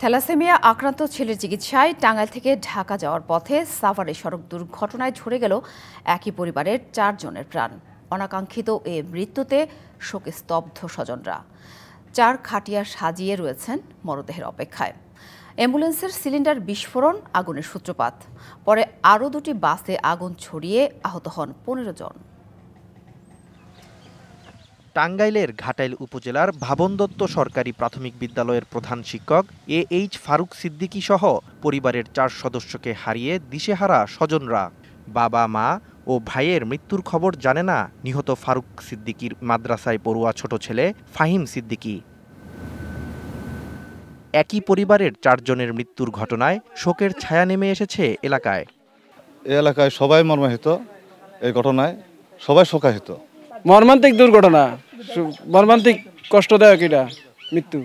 Thalassaemia আক্রান্ত ছেলের চিকিৎসায় টাঙ্গাইল থেকে ঢাকা যাওয়ার পথে সাভারে সড়ক দুর্ঘটনায় ঝরে গেল একই পরিবারের 4 জনের প্রাণ। অনাকাঙ্ক্ষিত এ মৃত্যুতে শোকে স্তব্ধ স্বজনরা। 4 খাটিয়া সাজিয়ে রয়েছেন মরদেহের অপেক্ষায়। অ্যাম্বুলেন্সের সিলিন্ডার বিস্ফোরণ, আগুনের সূত্রপাত। পরে আরও 2টি বাসে আগুন ছড়িয়ে আহত হন 15 জন। টাঙ্গাইলের ঘাটাইল উপজেলার ভাবন দত্ত সরকারি প্রাথমিক বিদ্যালয়ের প্রধান শিক্ষক এইচ ফারুক সিদ্দিকী সহ পরিবারের 4 সদস্যকে হারিয়ে দিশেহারা স্বজনরা। বাবা, মা ও ভাইয়ের মৃত্যুর খবর জানে না নিহত ফারুক সিদ্দিকীর মাদ্রাসায় পড়ুয়া ছোট ছেলে ফাহিম সিদ্দিকী। একই পরিবারের 4 জনের মৃত্যুর ঘটনায় শোকের ছায়া নেমে এসেছে এলাকায়। এই এলাকায় সবাই মর্মাহত, এই ঘটনায় সবাই শোকাহত। মর্মান্তিক দুর্ঘটনা, মর্মান্তিক কষ্টদায়ক এটা মৃত্যু।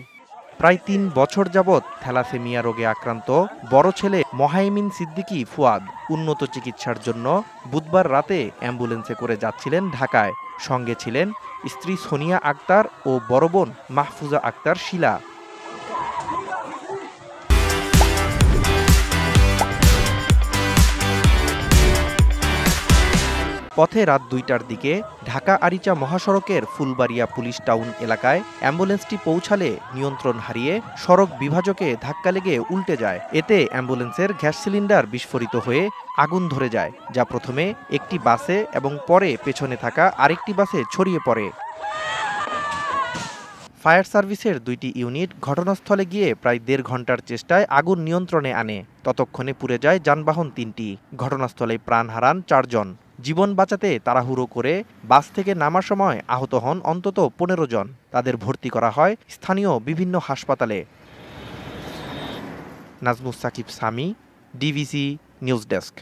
প্রায় 3 বছর যাবৎ থ্যালাসেমিয়া রোগে আক্রান্ত বড় ছেলে মহাইমিন সিদ্দিকী ফুয়াদ উন্নত চিকিৎসার জন্য বুধবার রাতে অ্যাম্বুলেন্সে করে যাচ্ছিলেন ঢাকায়। সঙ্গে ছিলেন স্ত্রী সোনিয়া আক্তার ও বড় বোন মাহফুজা আক্তার শিলা। পথে রাত 2টার দিকে ঢাকা আরিচা মহাসড়কের ফুলবাড়িয়া পুলিশ টাউন এলাকায় অ্যাম্বুলেন্সটি পৌঁছালে নিয়ন্ত্রণ হারিয়ে সড়ক বিভাজকে ধাক্কা লেগে উল্টে যায়। এতে অ্যাম্বুলেন্সের গ্যাস সিলিন্ডার বিস্ফোরিত হয়ে আগুন ধরে যায়, যা প্রথমে একটি বাসে এবং পরে পেছনে থাকা আরেকটি বাসে ছড়িয়ে পড়ে। ফায়ার সার্ভিসের 2টি ইউনিট ঘটনাস্থলে গিয়ে প্রায় 1.5 ঘন্টার চেষ্টায় আগুন নিয়ন্ত্রণে আনে। ততক্ষণে পুড়ে যায় যানবাহন 3টি। ঘটনাস্থলে প্রাণ হারান 4 জন। জীবন বাঁচাতে তাড়াহুড়ো করে বাস থেকে নামার সময় আহত হন অন্তত 15 জন। তাদের ভর্তি করা হয় স্থানীয় বিভিন্ন হাসপাতালে। Nazmus Sakib Sami, DVC news desk.